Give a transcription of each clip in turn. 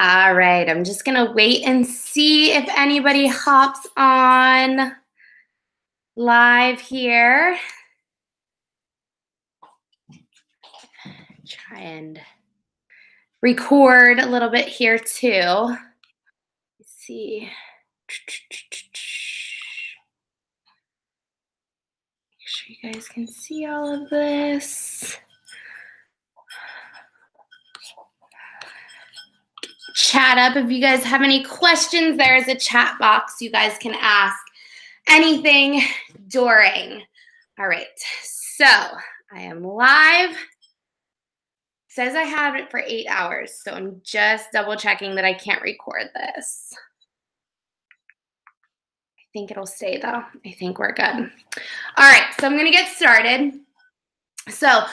All right, I'm just gonna wait and see if anybody hops on live here. Try and record a little bit here too. Let's see. Make sure you guys can see all of this. Chat up if you guys have any questions. There is a chat box you guys can ask anything during. All right, so I am live. Says I have it for 8 hours, so I'm just double checking that I can't record this. I think it'll stay though. I think we're good. All right, so I'm gonna get started. So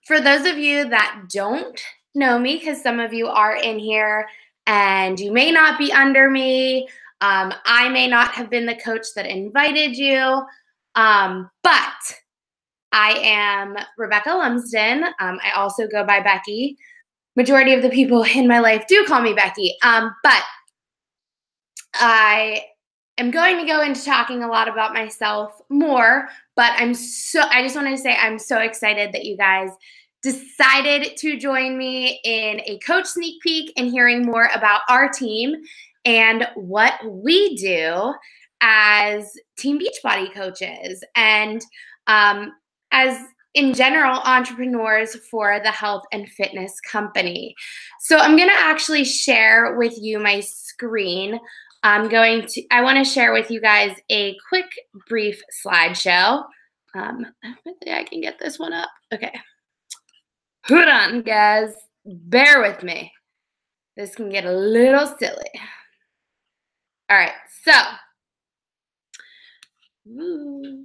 for those of you that don't know me, because some of you are in here and you may not be under me, I may not have been the coach that invited you, but I am Rebecca Lumsden. I also go by Becky. Majority of the people in my life do call me Becky, but I am going to go into talking a lot about myself more, but I just wanted to say I'm so excited that you guys decided to join me in a coach sneak peek and hearing more about our team and what we do as Team Beachbody coaches and as in general entrepreneurs for the health and fitness company. So I'm going to actually share with you my screen. I want to share with you guys a quick brief slideshow. Hopefully I can get this one up. Okay. Hold on, guys. Bear with me. This can get a little silly. All right, so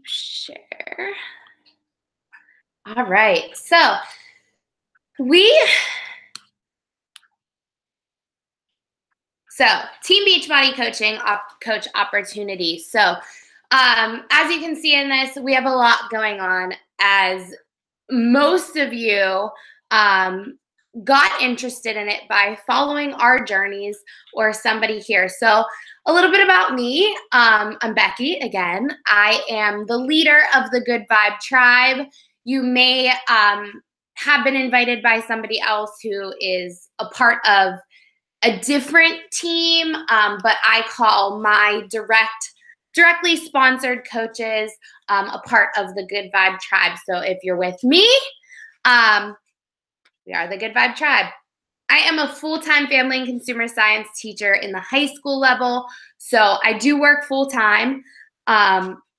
share. All right, so Team Beachbody coaching coach opportunity. So as you can see in this, we have a lot going on, as most of you got interested in it by following our journeys or somebody here. So a little bit about me. I'm Becky again. I am the leader of the Good Vibe Tribe. You may have been invited by somebody else who is a part of a different team, but I call my directly sponsored coaches a part of the Good Vibe Tribe. So if you're with me, we are the Good Vibe Tribe. I am a full-time family and consumer science teacher in the high school level, so I do work full-time.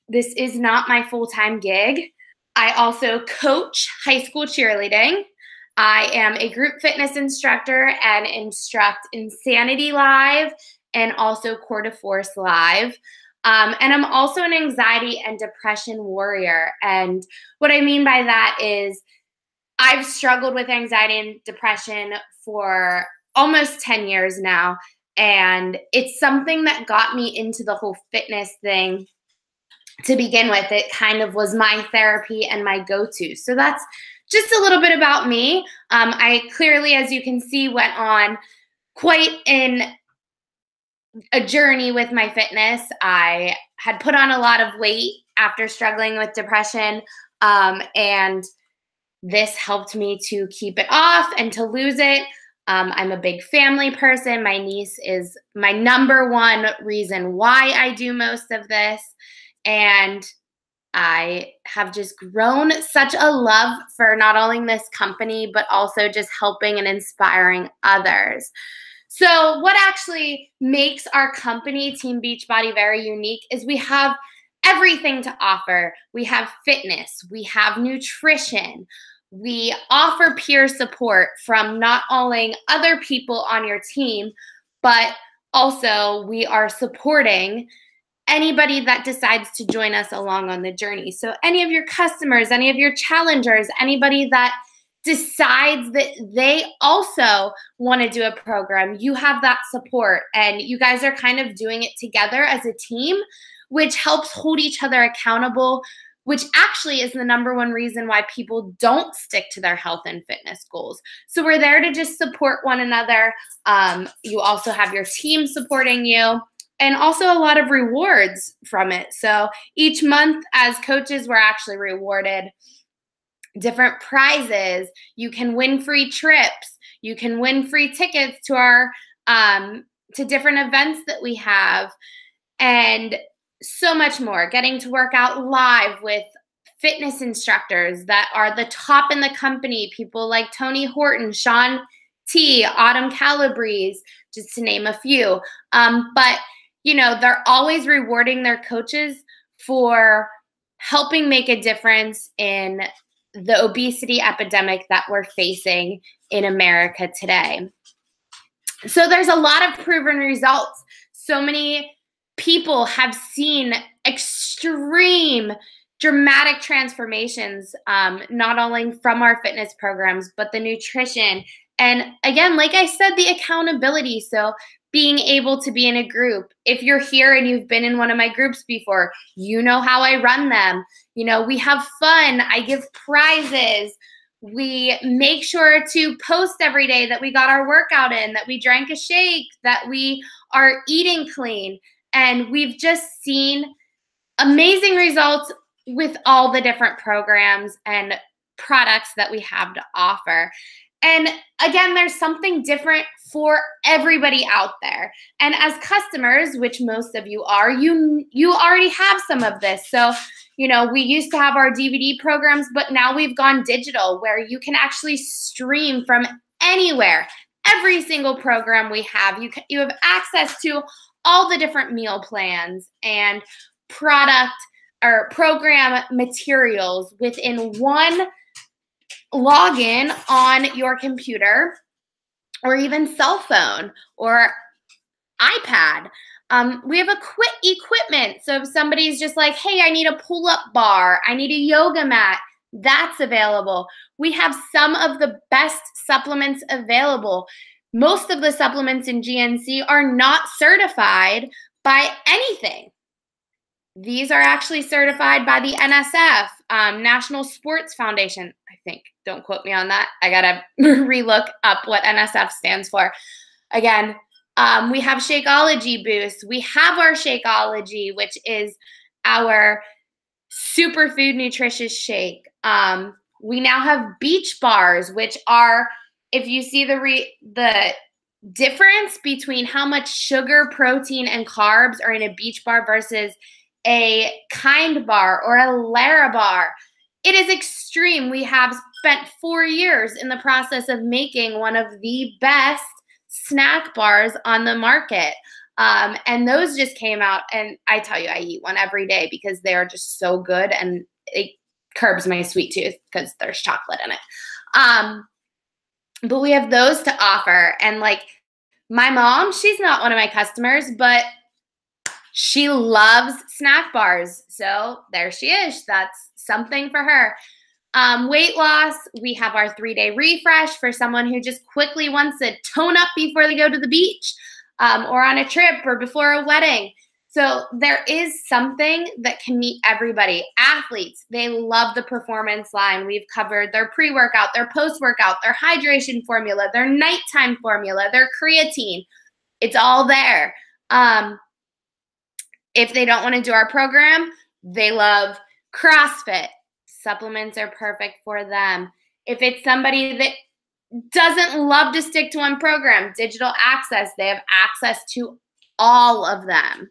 This is not my full-time gig. I also coach high school cheerleading. I am a group fitness instructor and instruct Insanity Live and also Core de Force Live. And I'm also an anxiety and depression warrior. And what I mean by that is I've struggled with anxiety and depression for almost 10 years now. And it's something that got me into the whole fitness thing to begin with. It kind of was my therapy and my go-to. So that's just a little bit about me. I clearly, as you can see, went on quite a journey with my fitness. I had put on a lot of weight after struggling with depression, and this helped me to keep it off and to lose it. I'm a big family person. My niece is my number one reason why I do most of this. And I have just grown such a love for not only this company, but also just helping and inspiring others. So what actually makes our company, Team Beachbody, very unique is we have everything to offer. We have fitness, we have nutrition, we offer peer support from not only other people on your team, but also we are supporting anybody that decides to join us along on the journey. So any of your customers, any of your challengers, anybody that decides that they also want to do a program, you have that support, and you guys are kind of doing it together as a team, which helps hold each other accountable, which actually is the number one reason why people don't stick to their health and fitness goals. So we're there to just support one another. You also have your team supporting you, and also a lot of rewards from it. So each month as coaches, we're actually rewarded different prizes. You can win free trips. You can win free tickets to our to different events that we have, and so much more. Getting to work out live with fitness instructors that are the top in the company, people like Tony Horton, Sean T, Autumn Calabrese, just to name a few. But you know, they're always rewarding their coaches for helping make a difference in the obesity epidemic that we're facing in America today. So there's a lot of proven results. So many people have seen extreme, dramatic transformations, not only from our fitness programs, but the nutrition. And again, like I said, the accountability. So being able to be in a group. If you're here and you've been in one of my groups before, you know how I run them. You know, we have fun. I give prizes. We make sure to post every day that we got our workout in, that we drank a shake, that we are eating clean. And we've just seen amazing results with all the different programs and products that we have to offer. And again, there's something different for everybody out there. And as customers, which most of you are, you already have some of this. So, you know, we used to have our DVD programs, but now we've gone digital where you can actually stream from anywhere. Every single program we have, you have access to all the different meal plans and product or program materials within one login on your computer or even cell phone or iPad. We have equipment. So if somebody's just like, hey, I need a pull-up bar, I need a yoga mat, that's available. We have some of the best supplements available. Most of the supplements in GNC are not certified by anything. These are actually certified by the NSF, National Sports Foundation, I think. Don't quote me on that. I got to relook up what NSF stands for. Again, we have Shakeology Boost. We have our Shakeology, which is our superfood nutritious shake. We now have Beach Bars, which are, if you see the difference between how much sugar, protein, and carbs are in a Beach Bar versus a Kind bar or a Lara bar, it is extreme. We have spent 4 years in the process of making one of the best snack bars on the market. And those just came out, and I tell you, I eat one every day because they are just so good, and it curbs my sweet tooth because there's chocolate in it. But we have those to offer. And like my mom, she's not one of my customers, but she loves snack bars. So there she is. That's something for her. Weight loss, we have our 3-day refresh for someone who just quickly wants to tone up before they go to the beach or on a trip or before a wedding. So there is something that can meet everybody. Athletes, they love the performance line. We've covered their pre-workout, their post-workout, their hydration formula, their nighttime formula, their creatine. It's all there. If they don't want to do our program, they love CrossFit. Supplements are perfect for them. If it's somebody that doesn't love to stick to one program, digital access, they have access to all of them.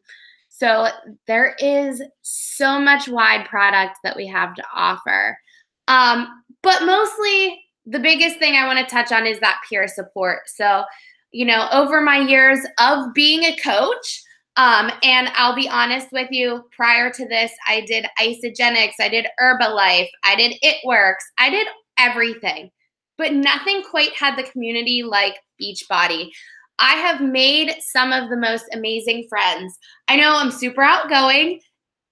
So there is so much wide product that we have to offer. But mostly the biggest thing I want to touch on is that peer support. So, you know, over my years of being a coach, and I'll be honest with you, prior to this, I did Isagenix, I did Herbalife, I did It Works, I did everything, but nothing quite had the community like Beachbody. I have made some of the most amazing friends. I know I'm super outgoing,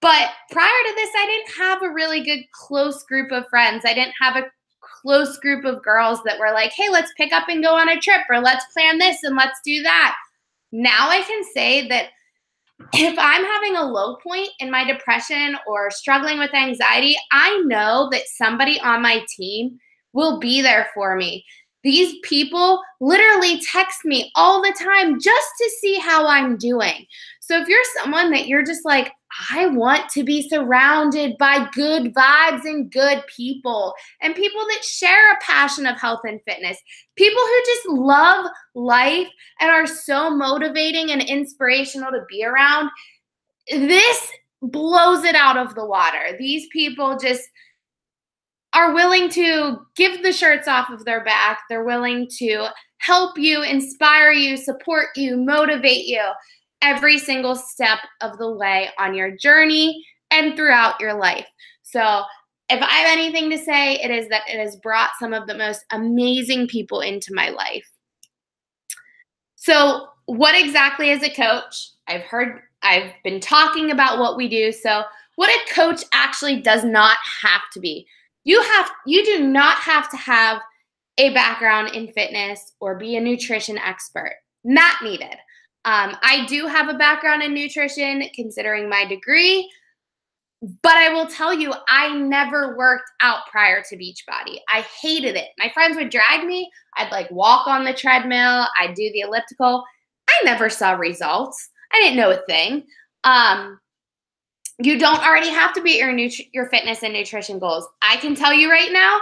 but prior to this, I didn't have a really good close group of friends. I didn't have a close group of girls that were like, hey, let's pick up and go on a trip, or let's plan this and let's do that. Now I can say that if I'm having a low point in my depression or struggling with anxiety, I know that somebody on my team will be there for me. These people literally text me all the time just to see how I'm doing. So if you're someone that you're just like, I want to be surrounded by good vibes and good people and people that share a passion of health and fitness, people who just love life and are so motivating and inspirational to be around, this blows it out of the water. These people just are willing to give the shirts off of their back. They're willing to help you, inspire you, support you, motivate you every single step of the way on your journey and throughout your life. So if I have anything to say, it is that it has brought some of the most amazing people into my life. So what exactly is a coach? I've been talking about what we do. So what a coach actually does not have to be. You do not have to have a background in fitness or be a nutrition expert. Not needed. I do have a background in nutrition considering my degree, but I will tell you, I never worked out prior to Beachbody. I hated it. My friends would drag me. I'd like walk on the treadmill. I'd do the elliptical. I never saw results. I didn't know a thing. You don't already have to be your fitness and nutrition goals. I can tell you right now,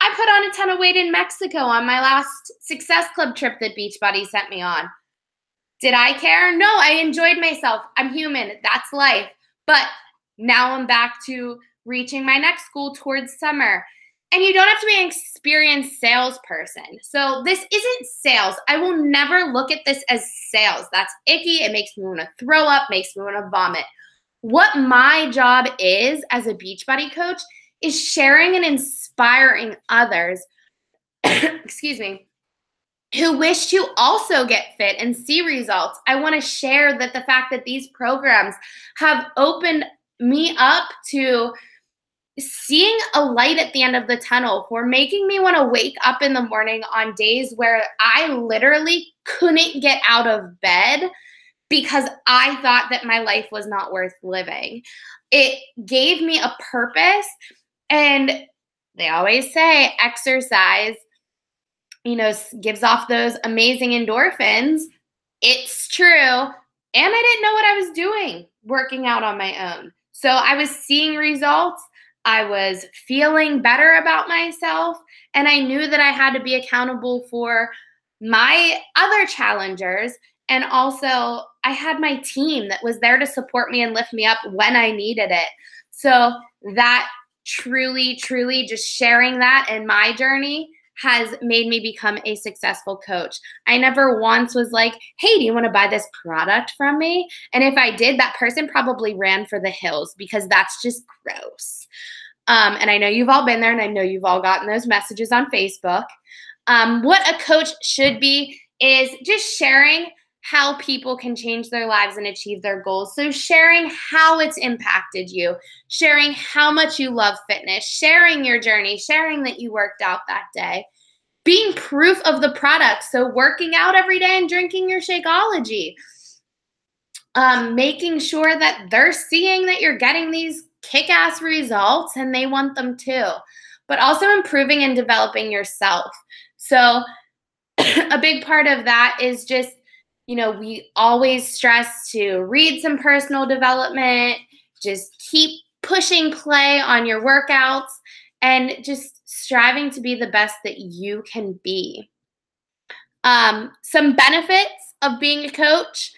I put on a ton of weight in Mexico on my last Success Club trip that Beachbody sent me on. Did I care? No, I enjoyed myself. I'm human. That's life. But now I'm back to reaching my next goal towards summer. And you don't have to be an experienced salesperson. So this isn't sales. I will never look at this as sales. That's icky. It makes me want to throw up, makes me want to vomit. What my job is as a Beachbody coach is sharing and inspiring others, excuse me, who wish to also get fit and see results. I want to share that the fact that these programs have opened me up to seeing a light at the end of the tunnel, for making me want to wake up in the morning on days where I literally couldn't get out of bed because I thought that my life was not worth living. It gave me a purpose, and they always say exercise, gives off those amazing endorphins. It's true. And I didn't know what I was doing working out on my own. So I was seeing results. I was feeling better about myself. And I knew that I had to be accountable for my other challengers. And also I had my team that was there to support me and lift me up when I needed it. So that truly, truly just sharing that in my journey has made me become a successful coach. I never once was like, hey, do you want to buy this product from me? And if I did, that person probably ran for the hills because that's just gross. And I know you've all been there, and I know you've all gotten those messages on Facebook. What a coach should be is just sharing how people can change their lives and achieve their goals. So sharing how it's impacted you, sharing how much you love fitness, sharing your journey, sharing that you worked out that day, being proof of the product. So working out every day and drinking your Shakeology, making sure that they're seeing that you're getting these kick-ass results and they want them too, but also improving and developing yourself. So a big part of that is just, we always stress to read some personal development, just keep pushing play on your workouts, and just striving to be the best that you can be. Some benefits of being a coach: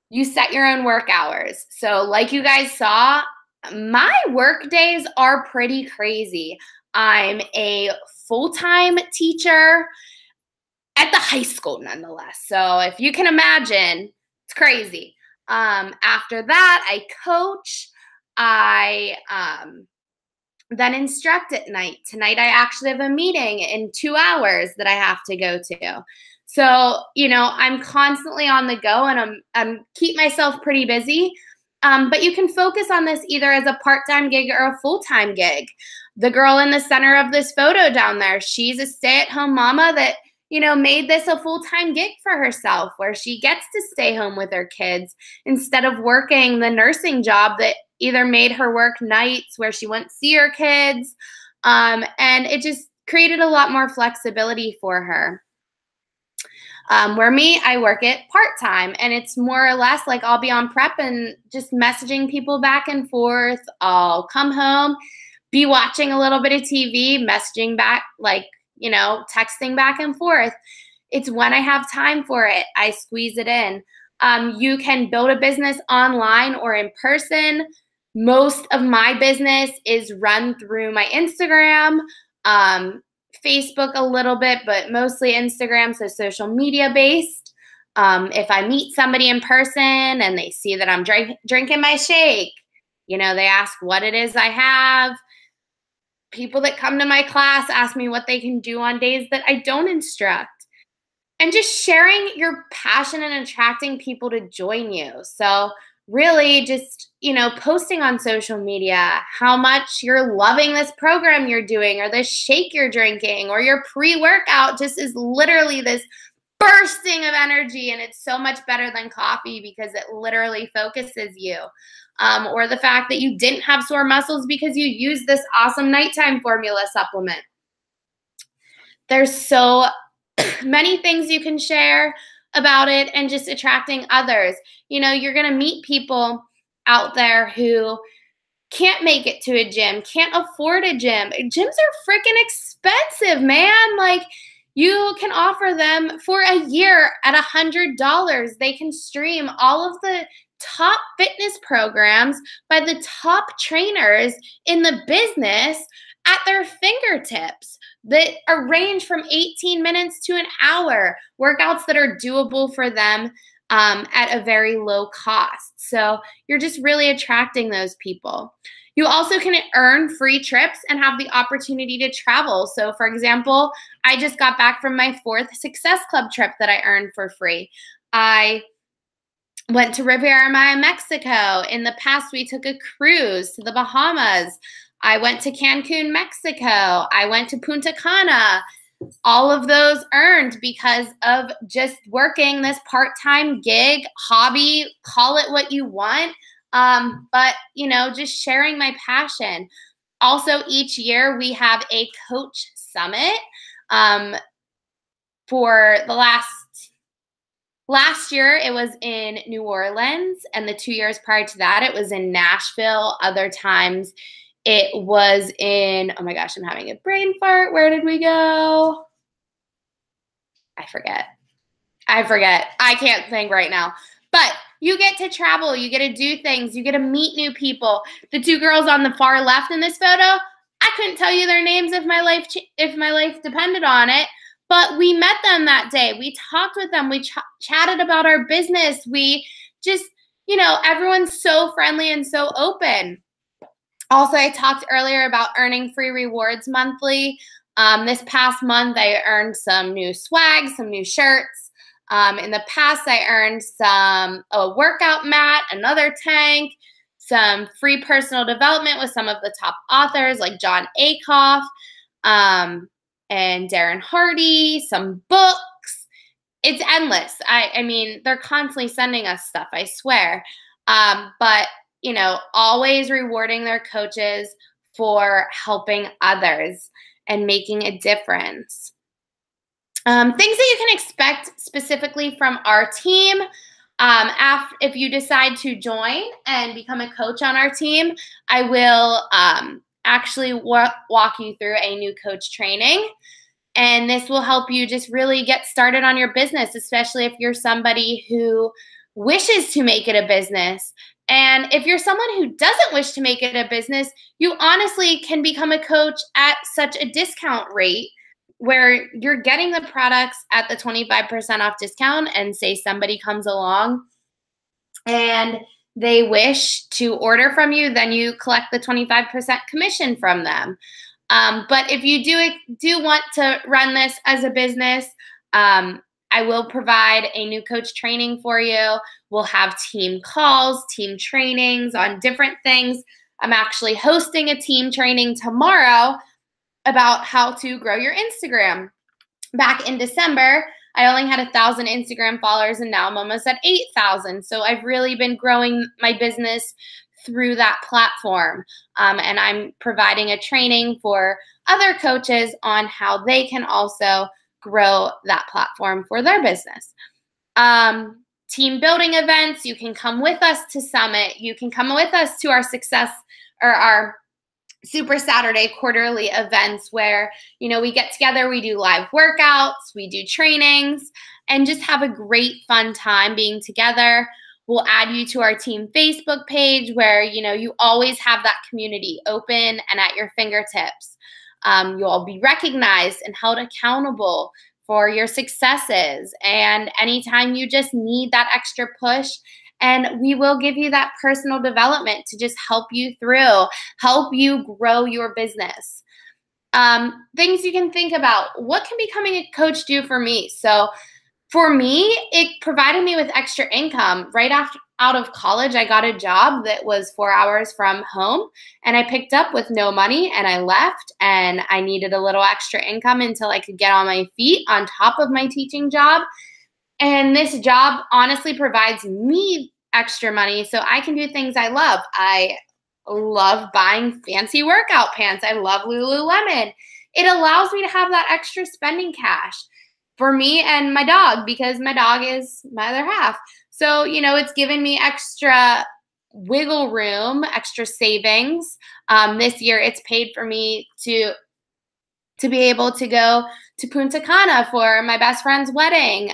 you set your own work hours. So like you guys saw, my work days are pretty crazy. I'm a full-time teacher at the high school nonetheless. So if you can imagine, it's crazy. After that, I coach. I then instruct at night. Tonight, I actually have a meeting in 2 hours that I have to go to. So, I'm constantly on the go, and I'm keep myself pretty busy. But you can focus on this either as a part-time gig or a full-time gig. The girl in the center of this photo down there, she's a stay-at-home mama that made this a full-time gig for herself where she gets to stay home with her kids instead of working the nursing job that either made her work nights where she wouldn't see her kids. And it just created a lot more flexibility for her. Where me, I work it part-time, and it's more or less like I'll be on prep and just messaging people back and forth. I'll come home, be watching a little bit of TV, messaging back, texting back and forth. It's when I have time for it, I squeeze it in. You can build a business online or in person. Most of my business is run through my Instagram, Facebook a little bit, but mostly Instagram, so social media based. If I meet somebody in person and they see that I'm drinking my shake, they ask what it is I have. People that come to my class ask me what they can do on days that I don't instruct. And just sharing your passion and attracting people to join you. So really just, posting on social media how much you're loving this program you're doing or this shake you're drinking or your pre-workout just is literally this bursting of energy, and it's so much better than coffee because it literally focuses you. Or the fact that you didn't have sore muscles because you used this awesome nighttime formula supplement. There's so many things you can share about it and just attracting others. You're going to meet people out there who can't make it to a gym, can't afford a gym. Gyms are freaking expensive, man. Like, you can offer them for a year at $100. They can stream all of the top fitness programs by the top trainers in the business at their fingertips that range from 18 minutes to an hour, workouts that are doable for them at a very low cost. So you're just really attracting those people. You also can earn free trips and have the opportunity to travel. So for example, I just got back from my 4th Success Club trip that I earned for free. I went to Riviera Maya, Mexico. In the past, we took a cruise to the Bahamas. I went to Cancun, Mexico. I went to Punta Cana. All of those earned because of just working this part-time gig, hobby, call it what you want. But, just sharing my passion. Also, each year we have a coach summit. For the last year, it was in New Orleans, and the 2 years prior to that, it was in Nashville. Other times, it was in, oh my gosh, I'm having a brain fart. Where did we go? I forget. I can't think right now. But you get to travel. You get to do things. You get to meet new people. The 2 girls on the far left in this photo, I couldn't tell you their names if my life depended on it. But we met them that day. We talked with them. We chatted about our business. We just, everyone's so friendly and so open. Also, I talked earlier about earning free rewards monthly. This past month, I earned some new swag, some new shirts. In the past, I earned a workout mat, another tank, some free personal development with some of the top authors like John Acuff, and Darren Hardy, some books. It's endless. I mean, they're constantly sending us stuff, I swear. But, always rewarding their coaches for helping others and making a difference. Things that you can expect specifically from our team. If you decide to join and become a coach on our team, I will actually walk you through a new coach training. And this will help you just really get started on your business, especially if you're somebody who wishes to make it a business. And if you're someone who doesn't wish to make it a business, you honestly can become a coach at such a discount rate where you're getting the products at the 25% off discount, and say somebody comes along and they wish to order from you, then you collect the 25% commission from them. But if you do want to run this as a business, I will provide a new coach training for you. We'll have team calls, team trainings on different things. I'm actually hosting a team training tomorrow about how to grow your Instagram. back in December, I only had 1,000 Instagram followers, and now I'm almost at 8,000. So I've really been growing my business through that platform. And I'm providing a training for other coaches on how they can also grow that platform for their business. Team building events, you can come with us to Summit. You can come with us to our success or our Super Saturday quarterly events where, we get together, we do live workouts, we do trainings, and just have a great fun time being together. We'll add you to our team Facebook page where, you always have that community open and at your fingertips. You'll be recognized and held accountable for your successes. And anytime you just need that extra push, and we will give you that personal development to just help you through, help you grow your business. Things you can think about. What can becoming a coach do for me? So for me, it provided me with extra income. Right out of college, I got a job that was 4 hours from home, and I picked up with no money, and I left, and I needed a little extra income until I could get on my feet on top of my teaching job. And this job honestly provides me extra money so I can do things I love. I love buying fancy workout pants. I love Lululemon. It allows me to have that extra spending cash for me and my dog because my dog is my other half. So, it's given me extra wiggle room, extra savings. This year it's paid for me to be able to go to Punta Cana for my best friend's wedding.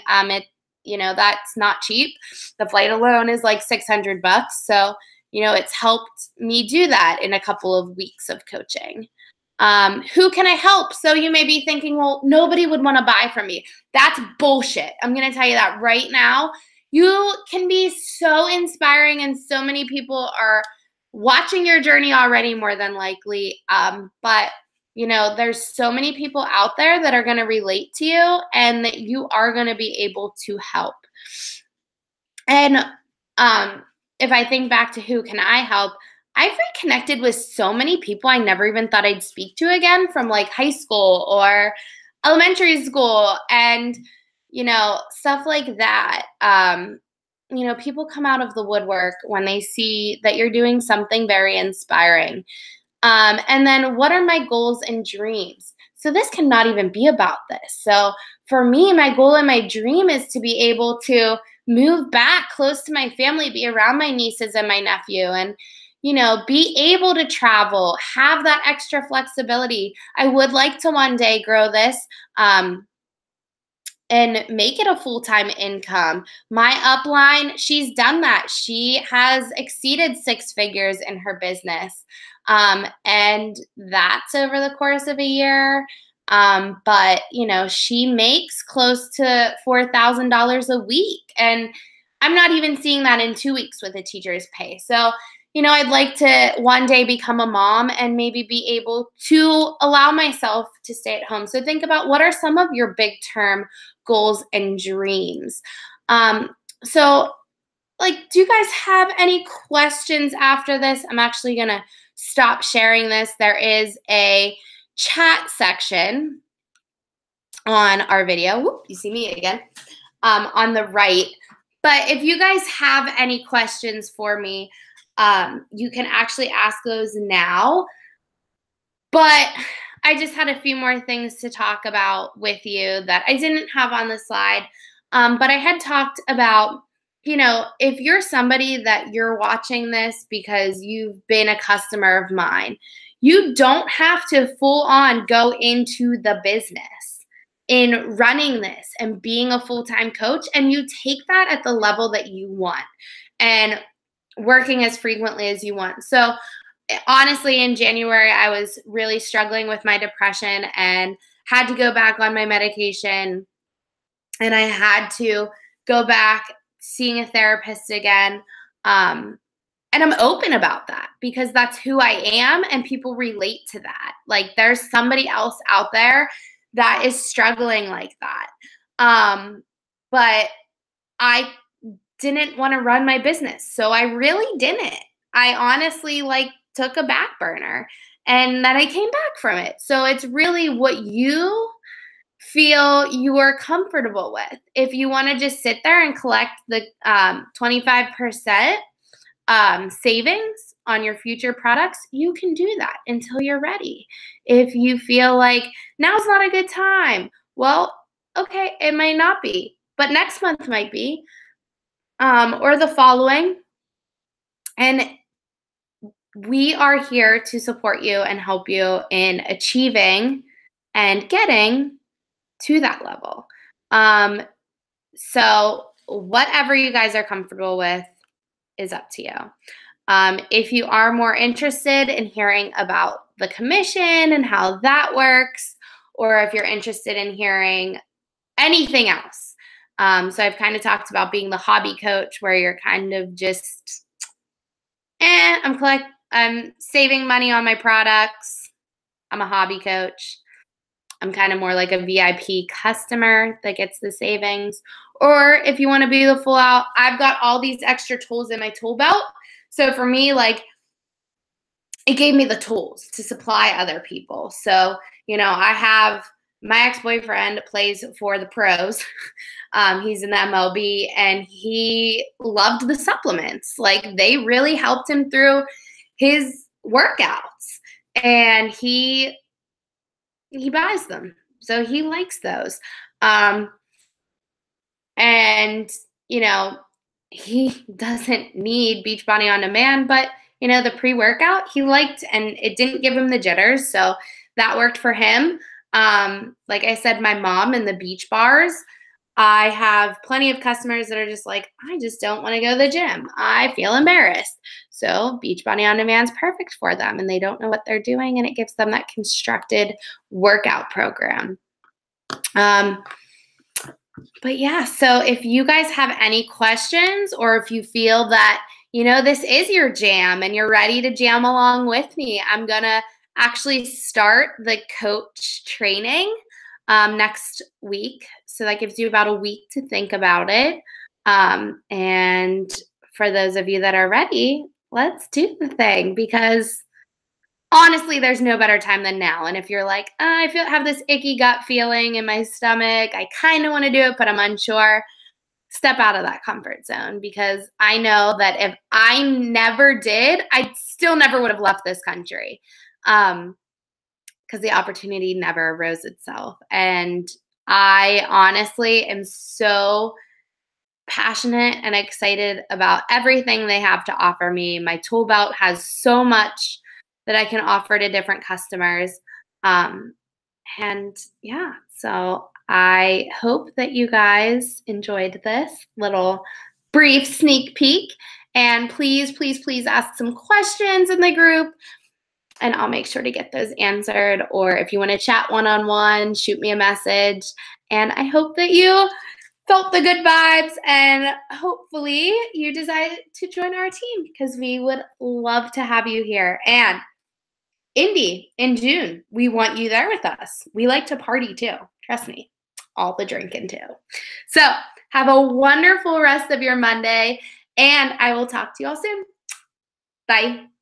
That's not cheap. The flight alone is like $600. So, it's helped me do that in a couple of weeks of coaching. Who can I help? So you may be thinking, well, nobody would want to buy from me. That's bullshit. I'm going to tell you that right now. You can be so inspiring, and so many people are watching your journey already, more than likely. But there's so many people out there that are going to relate to you and that you are going to be able to help. And if I think back to who can I help, I've reconnected with so many people I never even thought I'd speak to again from like high school or elementary school and, stuff like that. People come out of the woodwork when they see that you're doing something very inspiring. And then what are my goals and dreams? So this cannot even be about this. So for me, my goal and my dream is to be able to move back close to my family, be around my nieces and my nephew, and, be able to travel, have that extra flexibility. I would like to one day grow this, and make it a full-time income. My upline, she's done that. She has exceeded 6 figures in her business. And that's over the course of a year. But she makes close to $4,000 a week. And I'm not even seeing that in 2 weeks with a teacher's pay. So, I'd like to one day become a mom and maybe be able to allow myself to stay at home. So think about what are some of your big term goals and dreams. So do you guys have any questions after this? I'm actually going to stop sharing this. There is a chat section on our video. Whoop, you see me again, on the right. But if you guys have any questions for me, you can actually ask those now. But I just had a few more things to talk about with you that I didn't have on the slide. But I had talked about, if you're somebody that you're watching this because you've been a customer of mine, you don't have to full on go into the business in running this and being a full-time coach, and you take that at the level that you want and working as frequently as you want. So honestly, in January, I was really struggling with my depression and had to go back on my medication, and I had to go back seeing a therapist again. And I'm open about that because that's who I am, and people relate to that. Like there's somebody else out there that is struggling like that. But I didn't want to run my business. So I really didn't. I honestly took a back burner, and then I came back from it. So it's really what you feel you are comfortable with. If you want to just sit there and collect the 25% savings on your future products, you can do that until you're ready. If you feel like now's not a good time, well, okay, it might not be, but next month might be, or the following. And we are here to support you and help you in achieving and getting to that level. So whatever you guys are comfortable with is up to you. If you are more interested in hearing about the commission and how that works, or if you're interested in hearing anything else. So I've kind of talked about being the hobby coach, where you're kind of just, I'm saving money on my products. I'm a hobby coach. I'm kind of more like a VIP customer that gets the savings. Or if you want to be the full out, I've got all these extra tools in my tool belt. So for me, like, it gave me the tools to supply other people. So, I have my ex-boyfriend plays for the pros. He's in the MLB, and he loved the supplements. Like, they really helped him through his workouts, and he buys them. So he likes those. And, he doesn't need Beachbody On Demand, but, the pre-workout he liked, and it didn't give him the jitters. So that worked for him. Like I said, my mom and the beach bars, I have plenty of customers that are just like, I just don't want to go to the gym. I feel embarrassed. So Beachbody On Demand is perfect for them, and they don't know what they're doing, and it gives them that constructed workout program. But yeah, so if you guys have any questions, or if you feel that, this is your jam and you're ready to jam along with me, I'm going to actually start the coach training next week. So that gives you about a week to think about it. And for those of you that are ready, let's do the thing, because honestly, there's no better time than now. And if you're like, I have this icky gut feeling in my stomach, I kind of want to do it, but I'm unsure, step out of that comfort zone, because I know that if I never did, I still never would have left this country, because the opportunity never arose itself. And I honestly am so passionate and excited about everything they have to offer me. My tool belt has so much that I can offer to different customers. And yeah, so I hope that you guys enjoyed this little brief sneak peek. And please, please, please ask some questions in the group, and I'll make sure to get those answered. Or if you want to chat one-on-one, shoot me a message. And I hope that you felt the good vibes, and hopefully you decided to join our team, because we would love to have you here. And Indy, in June, we want you there with us. We like to party too. Trust me, all the drinking too. So have a wonderful rest of your Monday, and I will talk to you all soon. Bye.